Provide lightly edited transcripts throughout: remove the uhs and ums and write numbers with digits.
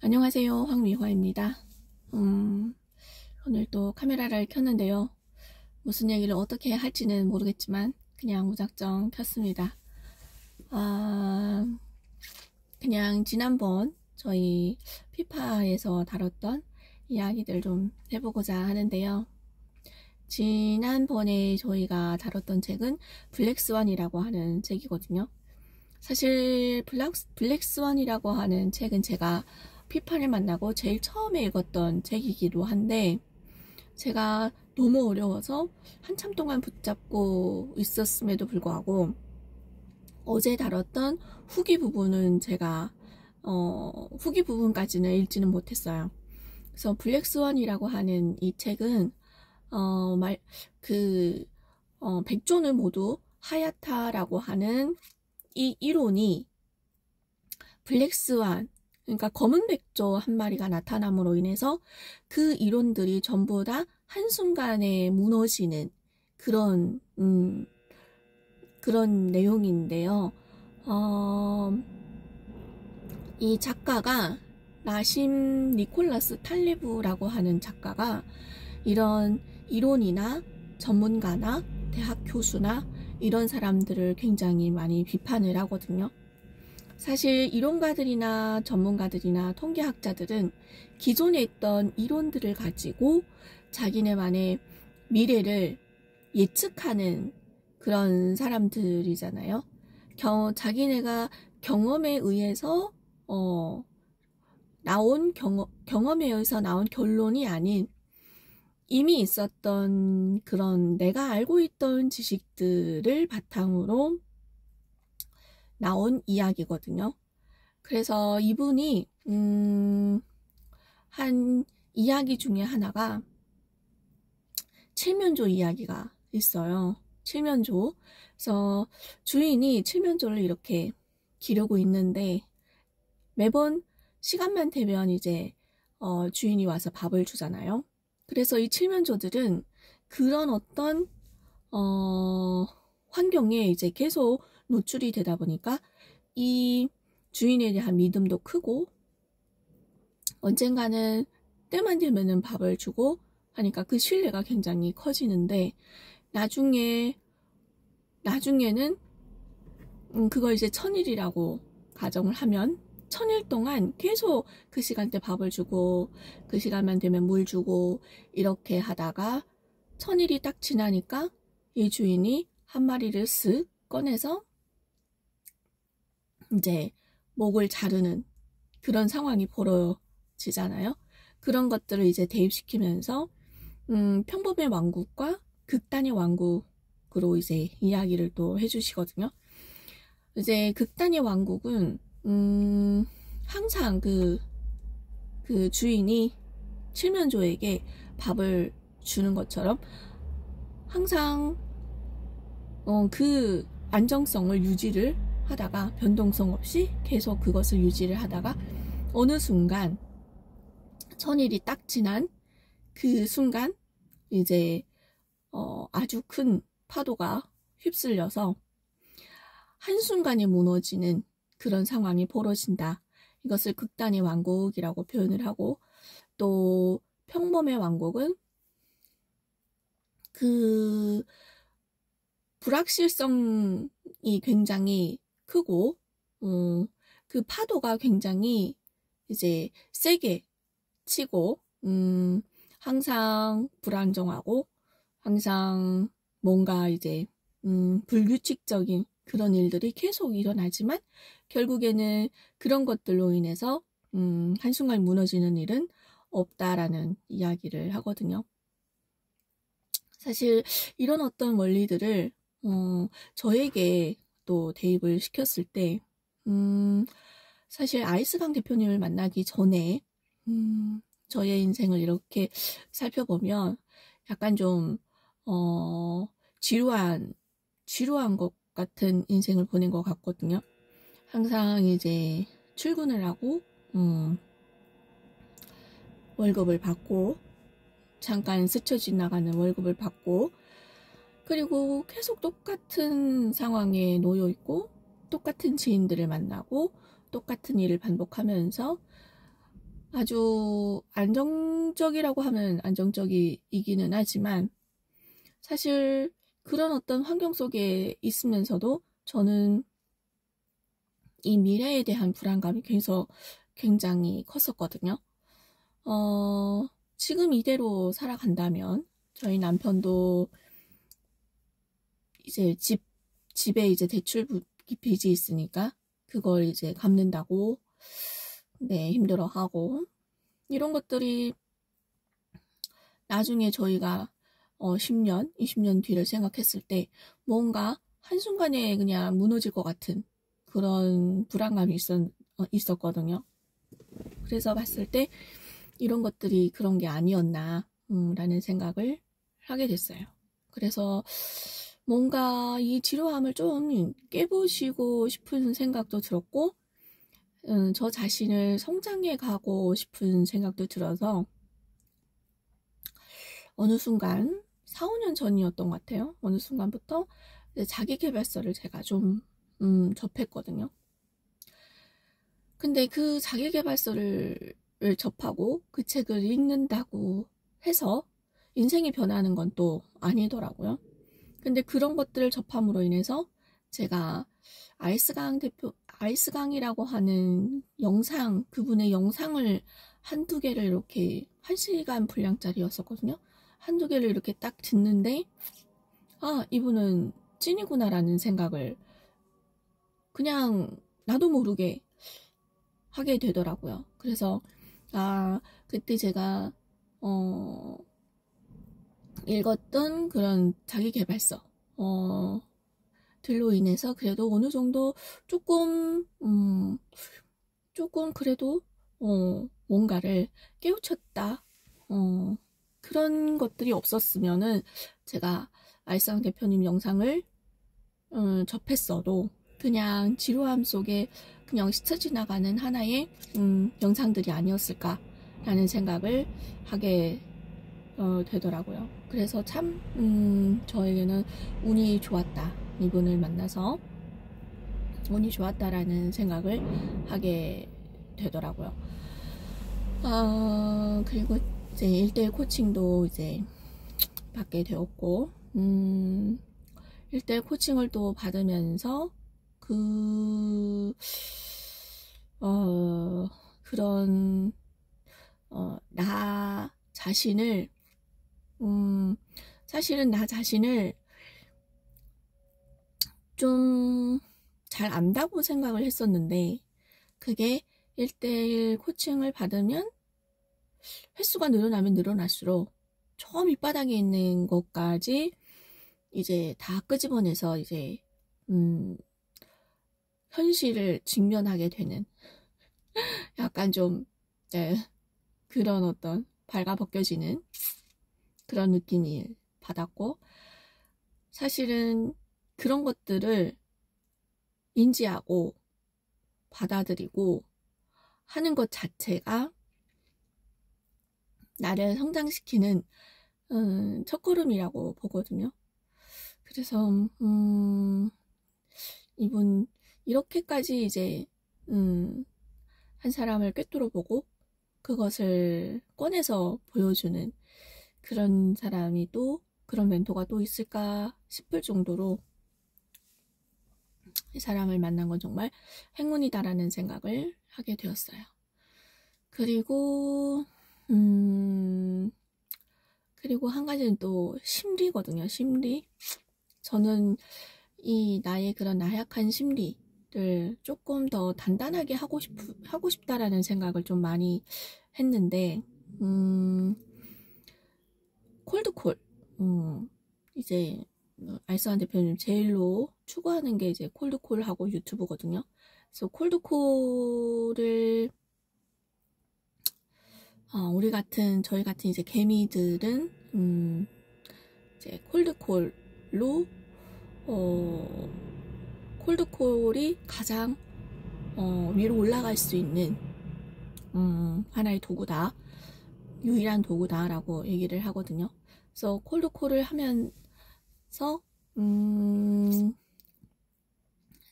안녕하세요, 황미화입니다. 오늘 또 카메라를 켰는데요. 무슨 얘기를 어떻게 할지는 모르겠지만 그냥 무작정 켰습니다. 그냥 지난번 저희 피파에서 다뤘던 이야기들 좀 해보고자 하는데요. 지난번에 저희가 다뤘던 책은 블랙스완이라고 하는 책이거든요. 사실 블랙스완이라고 하는 책은 제가 피파를 만나고 제일 처음에 읽었던 책이기도 한데 제가 너무 어려워서 한참 동안 붙잡고 있었음에도 불구하고 어제 다뤘던 후기 부분은 제가 후기 부분까지는 읽지는 못했어요. 그래서 블랙스완이라고 하는 이 책은 백조는 모두 하얗다라고 하는 이 이론이 블랙스완, 그러니까 검은 백조 한 마리가 나타남으로 인해서 그 이론들이 전부 다 한순간에 무너지는 그런 내용인데요. 이 작가가 나심 니콜라스 탈레브라고 하는 작가가 이런 이론이나 전문가나 대학 교수나 이런 사람들을 굉장히 많이 비판을 하거든요. 사실 이론가들이나 전문가들이나 통계학자들은 기존에 있던 이론들을 가지고 자기네만의 미래를 예측하는 그런 사람들이잖아요. 자기네가 경험에 의해서 경험에 의해서 나온 결론이 아닌 이미 있었던 그런 내가 알고 있던 지식들을 바탕으로 나온 이야기거든요. 그래서 이분이 한 이야기 중에 하나가 칠면조 이야기가 있어요. 칠면조. 그래서 주인이 칠면조를 이렇게 기르고 있는데 매번 시간만 되면 이제 주인이 와서 밥을 주잖아요. 그래서 이 칠면조들은 그런 어떤 환경에 이제 계속 노출이 되다 보니까 이 주인에 대한 믿음도 크고 언젠가는 때만 되면은 밥을 주고 하니까 그 신뢰가 굉장히 커지는데 나중에는 그걸 이제 1000일이라고 가정을 하면 1000일 동안 계속 그 시간대 밥을 주고 그 시간만 되면 물 주고 이렇게 하다가 1000일이 딱 지나니까 이 주인이 한 마리를 쓱 꺼내서 이제 목을 자르는 그런 상황이 벌어지잖아요. 그런 것들을 이제 대입시키면서 평범의 왕국과 극단의 왕국으로 이제 이야기를 또 해주시거든요. 이제 극단의 왕국은 항상 그 주인이 칠면조에게 밥을 주는 것처럼 항상 그 안정성을 유지를 하다가 변동성 없이 계속 그것을 유지를 하다가 어느 순간 1000일이 딱 지난 그 순간 이제 아주 큰 파도가 휩쓸려서 한순간에 무너지는 그런 상황이 벌어진다. 이것을 극단의 왕국이라고 표현을 하고 또 평범의 왕국은 그 불확실성이 굉장히 크고 그 파도가 굉장히 이제 세게 치고 항상 불안정하고 항상 뭔가 이제 불규칙적인 그런 일들이 계속 일어나지만 결국에는 그런 것들로 인해서 한순간 무너지는 일은 없다라는 이야기를 하거든요. 사실 이런 어떤 원리들을 저에게 또 대입을 시켰을 때 사실 아이스강 대표님을 만나기 전에 저의 인생을 이렇게 살펴보면 약간 좀 지루한 것 같은 인생을 보낸 것 같거든요. 항상 이제 출근을 하고 월급을 받고 잠깐 스쳐 지나가는 월급을 받고 그리고 계속 똑같은 상황에 놓여 있고 똑같은 지인들을 만나고 똑같은 일을 반복하면서 아주 안정적이라고 하면 안정적이기는 하지만 사실 그런 어떤 환경 속에 있으면서도 저는 이 미래에 대한 불안감이 굉장히 컸었거든요. 지금 이대로 살아간다면 저희 남편도 이제 집에 이제 빚이 있으니까 그걸 이제 갚는다고 네, 힘들어하고 이런 것들이 나중에 저희가 10년, 20년 뒤를 생각했을 때 뭔가 한순간에 그냥 무너질 것 같은 그런 불안감이 있었거든요. 그래서 봤을 때 이런 것들이 그런 게 아니었나 라는 생각을 하게 됐어요. 그래서 뭔가 이 지루함을 좀 깨부시고 싶은 생각도 들었고 저 자신을 성장해 가고 싶은 생각도 들어서 어느 순간 4, 5년 전이었던 것 같아요. 어느 순간부터 자기계발서를 제가 좀 접했거든요. 근데 그 자기계발서를 접하고 그 책을 읽는다고 해서 인생이 변하는 건 또 아니더라고요. 근데 그런 것들을 접함으로 인해서 제가 아이스강이라고 하는 영상, 그분의 영상을 한두 개를 이렇게 1시간 분량짜리였었거든요. 한두 개를 이렇게 딱 듣는데, 아, 이분은 찐이구나라는 생각을 그냥 나도 모르게 하게 되더라고요. 그래서, 아, 그때 제가, 읽었던 그런 자기계발서, 들로 인해서 그래도 어느 정도 조금 그래도, 뭔가를 깨우쳤다. 그런 것들이 없었으면은 제가 알상 대표님 영상을 접했어도 그냥 지루함 속에 그냥 스쳐 지나가는 하나의 영상들이 아니었을까라는 생각을 하게 되더라고요. 그래서 참 저에게는 운이 좋았다. 이분을 만나서 운이 좋았다라는 생각을 하게 되더라고요. 그리고 이제 1대1 코칭도 이제 받게 되었고 1대1 코칭을 또 받으면서 그런 나 자신을 사실은 나 자신을 좀 잘 안다고 생각을 했었는데 그게 1대1 코칭을 받으면 횟수가 늘어나면 늘어날수록 저 밑바닥에 있는 것까지 이제 다 끄집어내서 이제 현실을 직면하게 되는 약간 좀 네, 그런 어떤 발가벗겨지는 그런 느낌을 받았고 사실은 그런 것들을 인지하고 받아들이고 하는 것 자체가 나를 성장시키는 첫걸음이라고 보거든요. 그래서 이분 이렇게까지 이제 한 사람을 꿰뚫어보고 그것을 꺼내서 보여주는 그런 사람이 또 그런 멘토가 또 있을까 싶을 정도로 이 사람을 만난 건 정말 행운이다라는 생각을 하게 되었어요. 그리고 한 가지는 또 심리거든요. 심리. 저는 이 나의 그런 나약한 심리를 조금 더 단단하게 하고 싶다라는 생각을 좀 많이 했는데, 콜드콜. 이제, 알싸한 대표님 제일로 추구하는 게 이제 콜드콜하고 유튜브거든요. 그래서 콜드콜을, 저희 같은 이제 개미들은, 이제 콜드콜로, 콜드콜이 가장, 위로 올라갈 수 있는, 하나의 도구다. 유일한 도구다라고 얘기를 하거든요. 그래서 콜드콜을 하면서,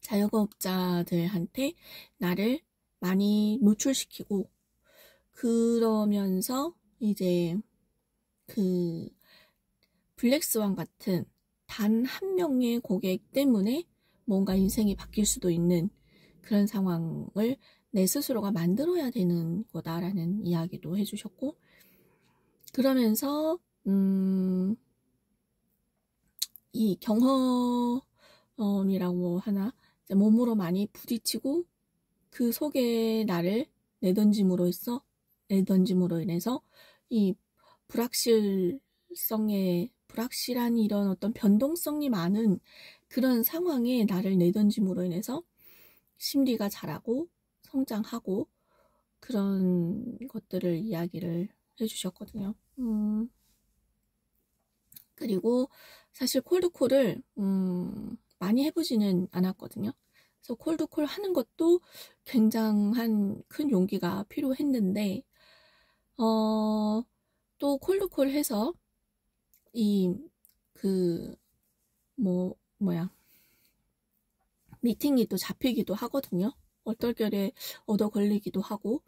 자영업자들한테 나를 많이 노출시키고, 그러면서 이제 그 블랙스완 같은 단 한 명의 고객 때문에 뭔가 인생이 바뀔 수도 있는 그런 상황을 내 스스로가 만들어야 되는 거다라는 이야기도 해주셨고, 그러면서 이 경험이라고 하나, 몸으로 많이 부딪히고 그 속에 나를 내던짐으로 인해서 이 불확실한 이런 어떤 변동성이 많은 그런 상황에 나를 내던짐으로 인해서 심리가 자라고 성장하고 그런 것들을 이야기를 해주셨거든요. 그리고 사실 콜드콜을 많이 해보지는 않았거든요. 그래서 콜드콜 하는 것도 굉장한 큰 용기가 필요했는데, 또 콜드콜 해서 미팅이 또 잡히기도 하거든요. 얼떨결에 얻어 걸리기도 하고,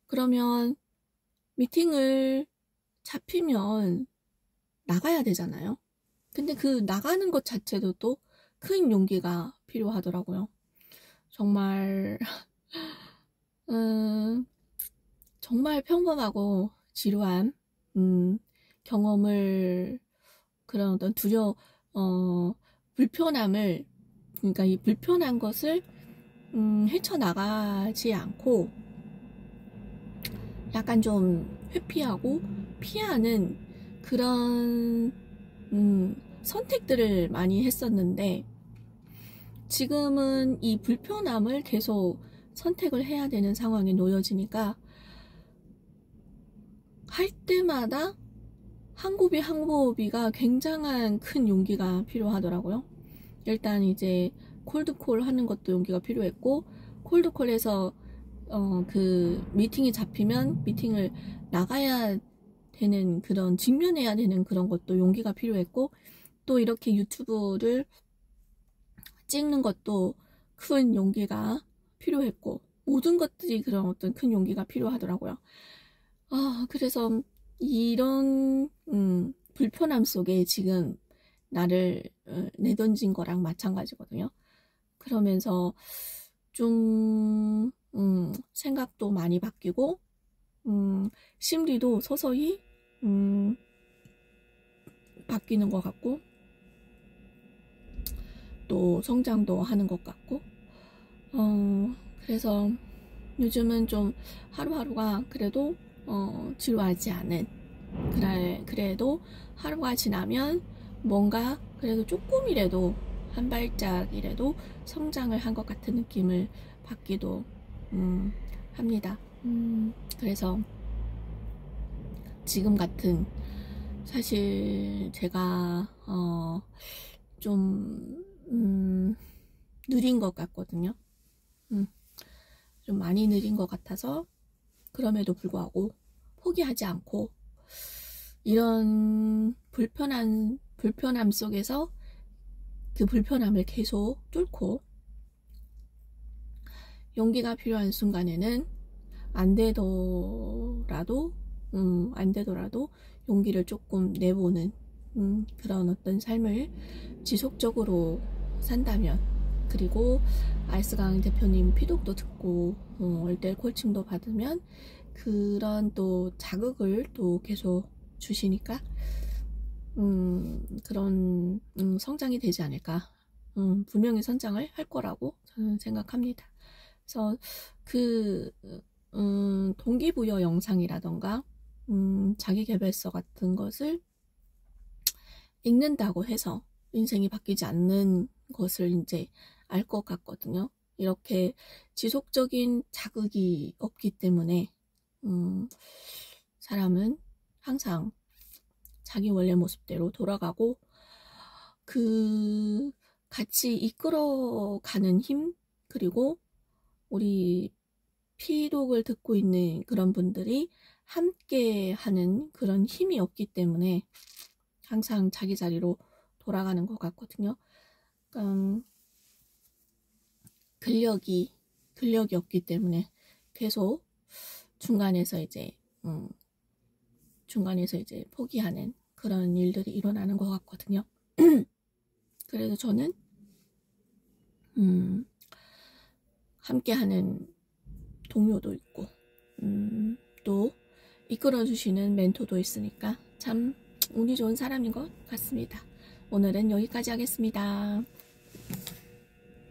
그러면 미팅을 잡히면 나가야 되잖아요. 근데 그 나가는 것 자체도 또 큰 용기가 필요하더라고요. 정말 정말 평범하고 지루한 경험을, 그런 어떤 불편함을, 그러니까 이 불편한 것을 헤쳐나가지 않고 약간 좀 회피하고 피하는 그런 선택들을 많이 했었는데, 지금은 이 불편함을 계속 선택을 해야 되는 상황에 놓여지니까 할 때마다 한 고비 한 고비가 굉장한 큰 용기가 필요하더라고요. 일단 이제 콜드콜 하는 것도 용기가 필요했고, 콜드콜에서 그 미팅이 잡히면 미팅을 나가야 되는 그런, 직면해야 되는 그런 것도 용기가 필요했고, 또 이렇게 유튜브를 찍는 것도 큰 용기가 필요했고, 모든 것들이 그런 어떤 큰 용기가 필요하더라고요. 그래서 이런 불편함 속에 지금 나를 내던진 거랑 마찬가지거든요. 그러면서 좀 생각도 많이 바뀌고 심리도 서서히 바뀌는 것 같고, 또 성장도 하는 것 같고, 그래서 요즘은 좀 하루하루가 그래도 지루하지 않은, 그래도 하루가 지나면 뭔가 그래도 조금이라도 한 발짝이라도 성장을 한 것 같은 느낌을 받기도 합니다. 그래서 지금 같은, 사실 제가 좀 느린 것 같거든요. 좀 많이 느린 것 같아서, 그럼에도 불구하고 포기하지 않고 이런 불편함 속에서 그 불편함을 계속 뚫고, 용기가 필요한 순간에는 안 되더라도 용기를 조금 내보는 그런 어떤 삶을 지속적으로 산다면, 그리고 알스강 대표님 피독도 듣고 1:1 코칭도 받으면 그런 또 자극을 또 계속 주시니까 그런 성장이 되지 않을까, 분명히 성장을 할 거라고 저는 생각합니다. 그래서 그 동기부여 영상이라던가 자기계발서 같은 것을 읽는다고 해서 인생이 바뀌지 않는 것을 이제 알 것 같거든요. 이렇게 지속적인 자극이 없기 때문에 사람은 항상 자기 원래 모습대로 돌아가고, 그 같이 이끌어가는 힘, 그리고 우리 피독을 듣고 있는 그런 분들이 함께 하는 그런 힘이 없기 때문에 항상 자기 자리로 돌아가는 것 같거든요. 근력이 없기 때문에 계속 중간에서 이제 포기하는 그런 일들이 일어나는 것 같거든요. 그래서 저는 함께하는 동료도 있고 또 이끌어주시는 멘토도 있으니까 참 운이 좋은 사람인 것 같습니다. 오늘은 여기까지 하겠습니다.